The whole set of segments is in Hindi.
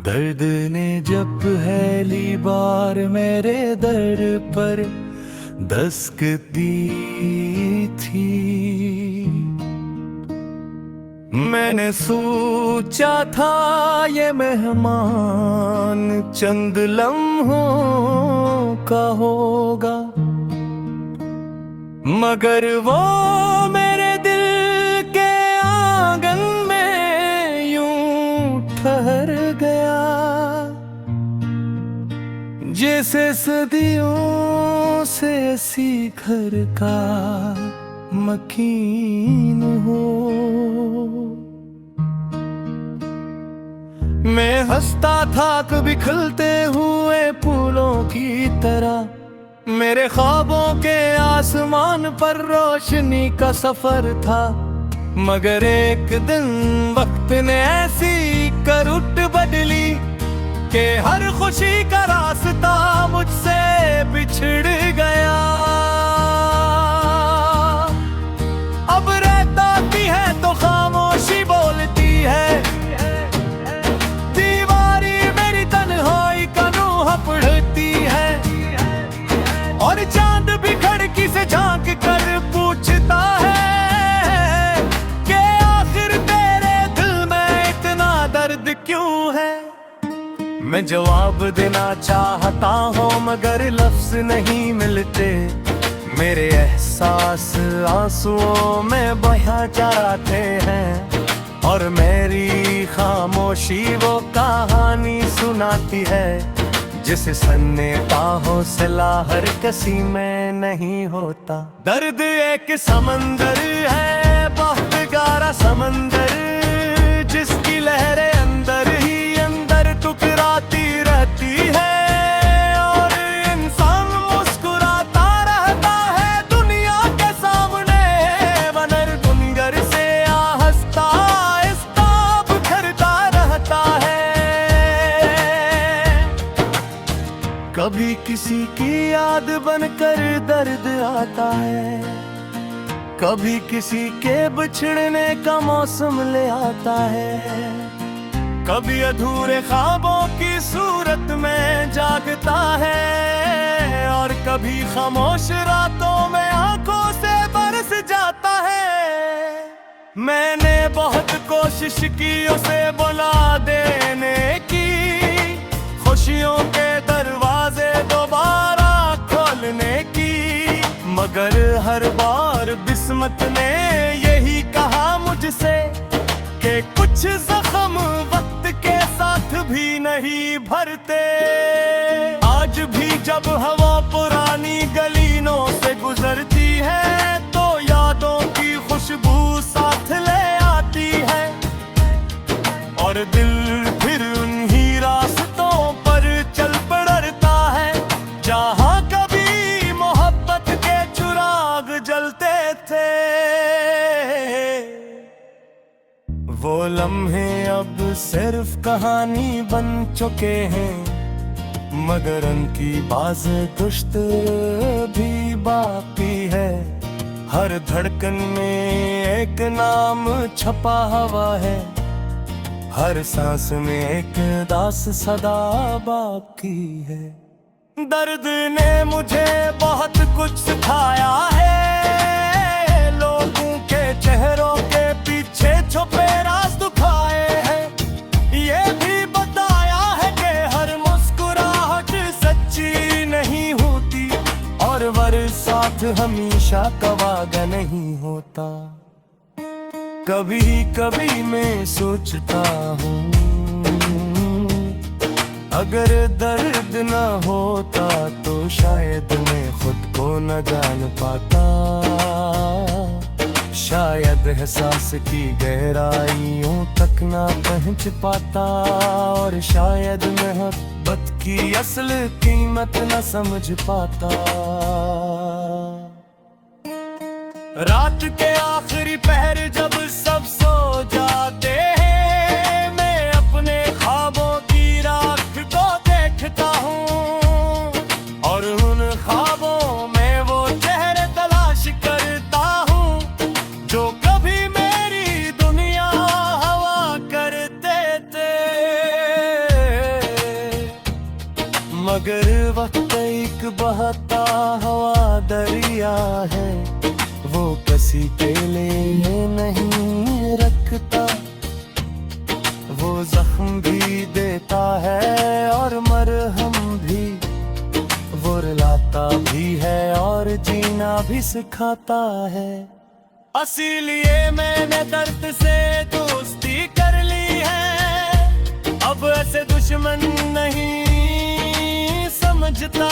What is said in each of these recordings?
दर्द ने जब पहली बार मेरे दर पर दस्तक दी थी, मैंने सोचा था ये मेहमान चंद लम्हों का होगा, मगर वो मेरे दिल के आंगन में यूं ठहर गया जैसे सदियों से इसी घर का मकीन हो। मैं हंसता था कभी खिलते हुए फूलों की तरह, मेरे ख्वाबों के आसमान पर रोशनी का सफर था, मगर एक दिन वक्त ने ऐसी करुट बदली कि हर खुशी का रास्ता मुझसे बिछड़ गया। अब रहता भी है तो खामोशी बोलती है, दीवारी मेरी तन्हाई का नूह पढ़ती है, और चांद भी खिड़की से झांक कर पूछता है कि आखिर तेरे दिल में इतना दर्द क्यों है। मैं जवाब देना चाहता हूँ मगर लफ्ज नहीं मिलते, मेरे एहसास आंसुओं में बहा जाते हैं, और मेरी खामोशी वो कहानी सुनाती है जिस सन्ने बाहों से लाहर कसी में नहीं होता। दर्द एक समंदर है, बहुत गहरा समंदर, जिसकी लहरें अंदर ही अंदर टकराती रहती है, और इंसान मुस्कुराता रहता है दुनिया के सामने, वनर दुनिया से हंसता आहिस्ता बिखरता रहता है। कभी किसी की याद बनकर दर्द आता है, कभी किसी के बिछड़ने का मौसम ले आता है, कभी अधूरे ख्वाबों की सूरत में जागता है, और कभी खामोश रातों में आंखों से बरस जाता है। मैंने बहुत कोशिश की उसे बुला देने की, खुशियों के दरवाजे दोबारा खोलने की, मगर हर बार किस्मत ने यही कहा मुझसे कि कुछ जख्म वक्त के साथ भी नहीं भरते। आज भी जब हवा पुरानी गलीनों से गुजरती है तो यादों की खुशबू साथ ले आती है, और दिल फिर उन्हीं रास्तों पर चल पड़ता है जहां कभी मोहब्बत के चिराग जलते थे। वो लम्हे अब सिर्फ कहानी बन चुके हैं, मगर उनकी बाज़-ए-दुश्त भी बाकी है। हर धड़कन में एक नाम छपा हुआ है, हर सांस में एक दास सदा बाकी है। दर्द ने मुझे बहुत कुछ सिखाया है, लोगों के चेहरों के पीछे छुपे राज दुखाए हैं, ये भी बताया है कि हर मुस्कुराहट सच्ची नहीं होती, और बरसात हमेशा का वादा नहीं होता। कभी कभी मैं सोचता हूँ अगर दर्द न होता तो शायद मैं खुद को न जान पाता, शायद एहसास की गहराइयों तक न पहुँच पाता, और शायद मोहब्बत की असल कीमत न समझ पाता। रात के आखिरी पहर जब सब सो जाते हैं, मैं अपने ख्वाबों की राख को देखता हूँ, और उन ख्वाबों में वो चेहरे तलाश करता हूँ जो कभी मेरी दुनिया हवा करते थे। वक्त एक बहता हवा दरिया है, वो किसी के लिए नहीं रखता। वो जख्म भी देता है और मरहम भी, वो रुलाता भी है और जीना भी सिखाता है। इसीलिए मैंने दर्द से दोस्ती कर ली है, अब ऐसे दुश्मन नहीं समझता,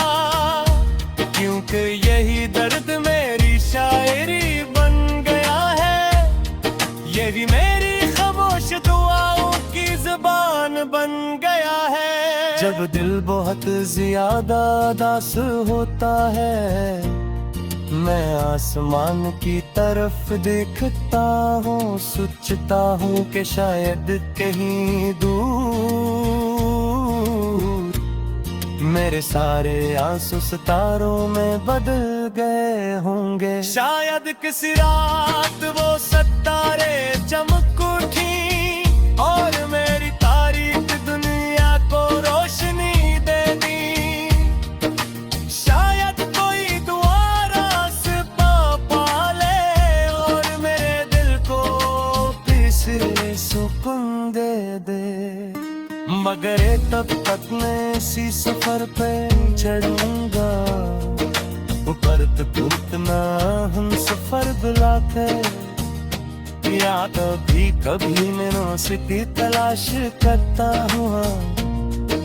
क्योंकि यही दर्द मेरी शायरी बन गया है, यही मेरी खामोश दुआओं की ज़ुबान बन गया है। जब दिल बहुत ज्यादा उदास होता है, मैं आसमान की तरफ देखता हूँ, सोचता हूँ कि शायद कहीं दूर मेरे सारे आंसू सितारों में बदल गए होंगे। शायद किसी रात वो सितारे चमक उठी और मेरी तारीफ दुनिया को रोशनी दे दी। शायद कोई दुआ रास्ता पाले और मेरे दिल को फिर से सुकून दे दे। मगर तब तक मैं इसी सफर पे चढ़ूंगा, ऊपर तक ना हम सफर बुलाते, या कभी कभी मैं सिटी तलाश करता हुआ,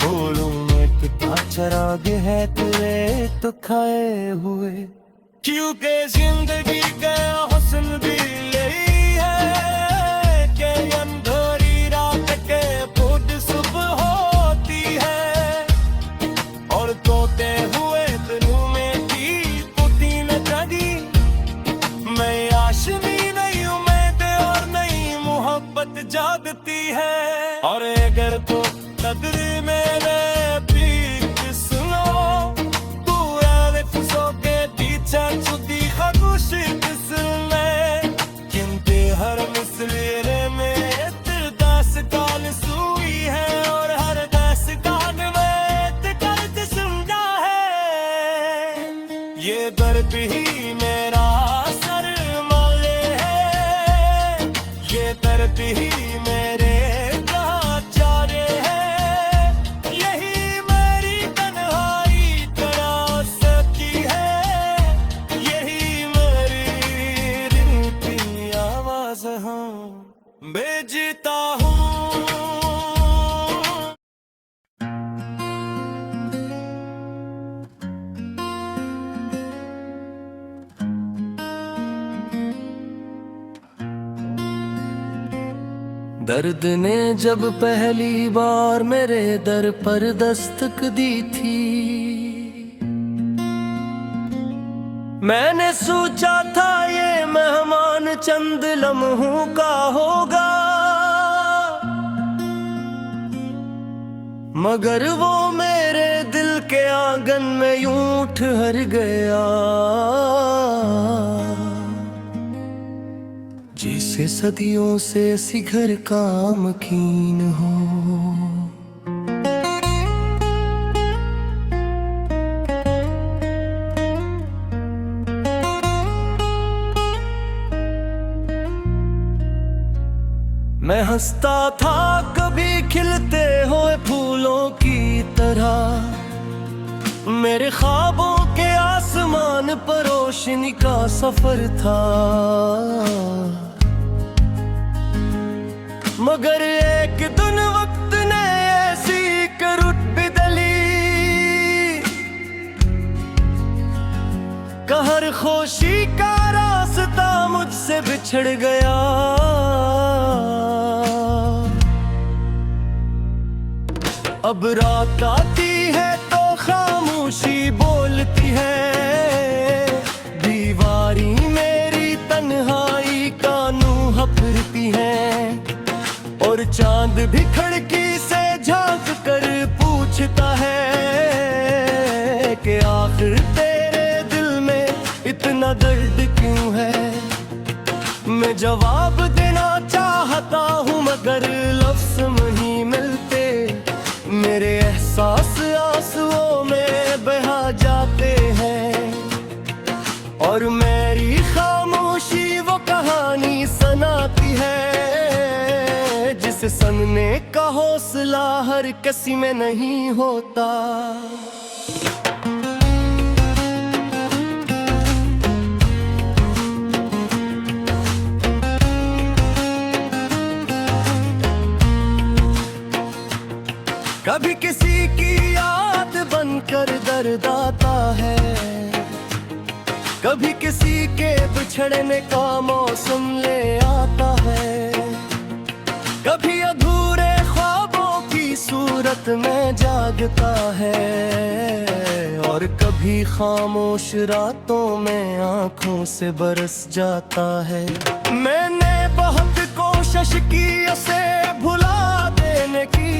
बोलूं मैं कितना चराग है तेरे तो खाए हुए। क्योंकि जिंदगी का हुस्न भी यही है कि अंधेरी रात के बुढ़ सुबह होती है, और तोते हुए दिलों में की पुती न जगी। मैं आशनी नहीं उम्मीद और नहीं मोहब्बत जागती है, और अगर तो कदर मेरे बीच सुनो, तू आवे फुसो के पीछे छुदी खामोशी किसने, किंतु हर मिसरे में दास काल सुई है, और हर दास कान में दर्द सुनना है। ये दर्द ही मेरा सर माले है, ये दर्द ही मेरे चारे है, यही मेरी तन्हाई तरासती है, यही मेरी दिल की आवाज हूँ बेजता हूँ। दर्द ने जब पहली बार मेरे दर पर दस्तक दी थी, मैंने सोचा था ये मेहमान चंद लम्हों का होगा, मगर वो मेरे दिल के आंगन में यूं ठहर गया, जिसे सदियों से सिखर का मकीन हो। मैं हंसता था कभी खिलते हुए फूलों की तरह, मेरे ख्वाबों के आसमान पर रोशनी का सफर था, मगर एक दिन वक्त ने ऐसी करुट बदली, कहर खुशी का रास्ता मुझसे बिछड़ गया। अब रात आती है तो खामोशी बोलती है, दीवारी मेरी तन्हाई का नूह फिरती है, और चांद भी खिड़की से झांक कर पूछता है कि आखिर तेरे दिल में इतना दर्द क्यों है। मैं जवाब देना चाहता हूँ मगर लफ्ज़ नहीं मिलते, मेरे एहसास आंसुओं में बह इस सनने का हौसला हर किसी में नहीं होता। कभी किसी की याद बनकर दर्द आता है, कभी किसी के बिछड़ने का मौसम ले आता है, कभी अधूरे ख्वाबों की सूरत में जागता है, और कभी खामोश रातों में आंखों से बरस जाता है। मैंने बहुत कोशिश की उसे भुला देने की,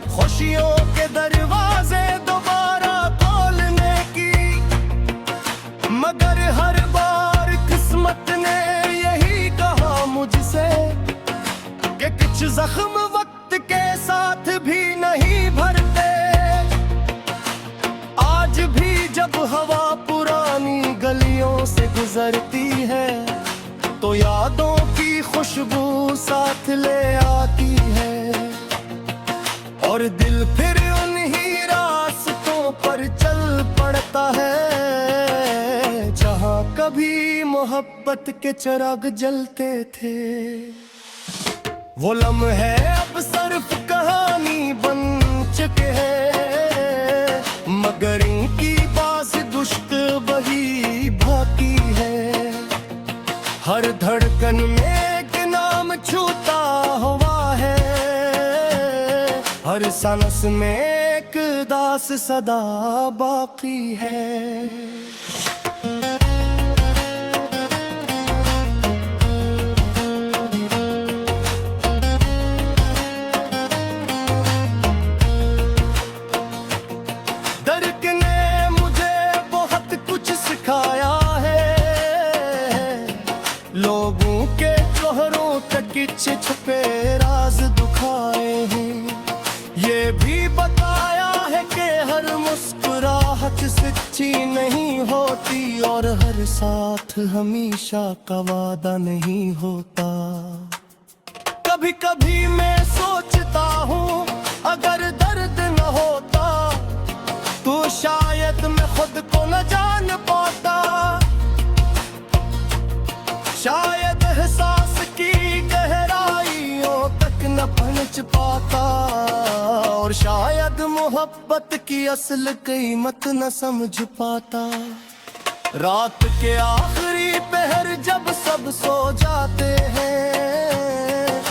खुशियों के दरवाजे दोबारा खोलने की, मगर हर बार किस्मत ने यही कहा मुझसे कि कुछ जख्म वक्त के साथ भी नहीं भरते। आज भी जब हवा पुरानी गलियों से गुजरती है तो यादों की खुशबू साथ ले आती है, और दिल फिर उन्हीं रास्तों पर चल पड़ता है जहां कभी मोहब्बत के चिराग जलते थे। वो लम्हे अब सिर्फ कहानी बन चुके हैं, मगर इनकी बात दुश्त वही बाकी है। हर धड़कन में एक नाम छूता हुआ है, हर सांस में एक दास सदा बाकी है। दर्द ने मुझे बहुत कुछ सिखाया है, लोगों के चेहरों तक छुपे राज दुखाए हैं। ये भी बताया है कि हर मुस्कुराहट सच्ची नहीं होती, और हर साथ हमेशा का वादा नहीं होता। कभी कभी मैं सोचता हूँ अगर दर्द न होता तो शायद मैं खुद को न जान पाता, शायद एहसास की गहराइयों तक न पहुंच पाता, और शायद मोहब्बत की असल कीमत न समझ पाता। रात के आखिरी पहर जब सब सो जाते हैं,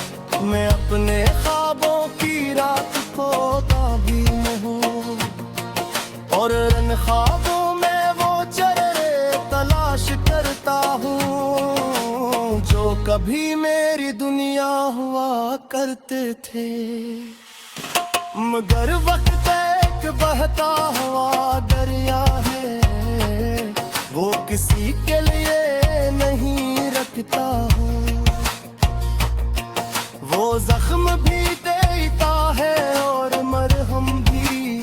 मैं अपने ख्वाबों की रात को ताबी में हूँ, और इन ख्वाबों में वो चेहरे तलाश करता हूँ जो कभी मेरी दुनिया हुआ करते थे। मगर वक्त एक बहता हुआ दरिया है, वो किसी के लिए नहीं रखता हूँ। वो जख्म भी देता है और मरहम भी,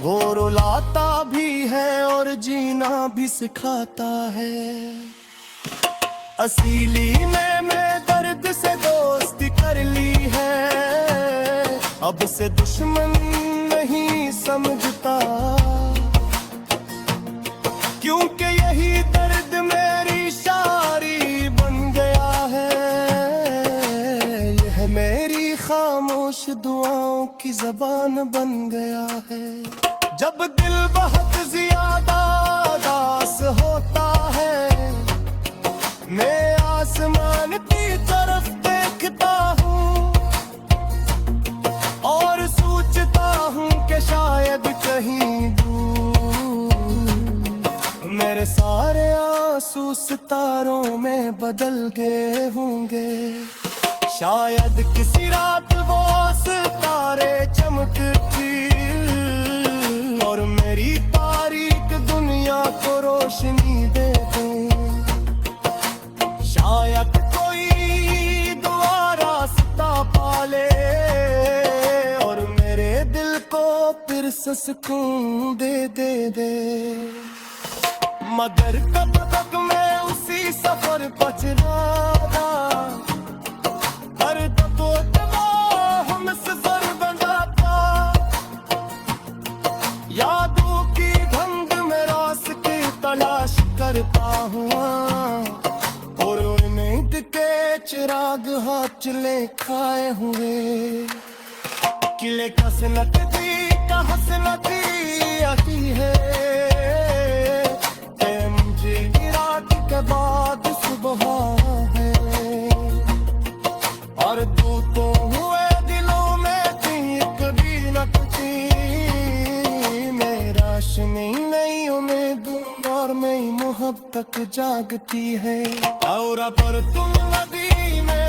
वो रुलाता भी है और जीना भी सिखाता है। असीली ने मैं दर्द से दोस्ती कर ली है, अब से दुश्मन नहीं समझता, क्योंकि यही दर्द मेरी शायरी बन गया है। यह मेरी खामोश दुआओं की ज़बान बन गया है। जब दिल बहुत ज्यादा उदास होता है, मैं आसमान की तरफ देखता हूँ और सोचता हूँ कि शायद कहीं दूर मेरे सारे आंसू सितारों में बदल गए होंगे। शायद किसी रात वो सितारे चमकती और मेरी तारीक दुनिया को रोशनी दे दें। शायद कोई दुआ रास्ता पाले और मेरे दिल को फिर से सुकून दे। मगर कब तक मैं उसी सफर पर चला, हर चिराग हाथ चले खाए हुए किले का सनकती का हसनती आती है मुझे रात के बाद सुबह है और दूतों हुए दिलों में एक भी नकती मेरा शनी नई उम्मीद और नई मोहब्बत जागती है और पर तुम नदी में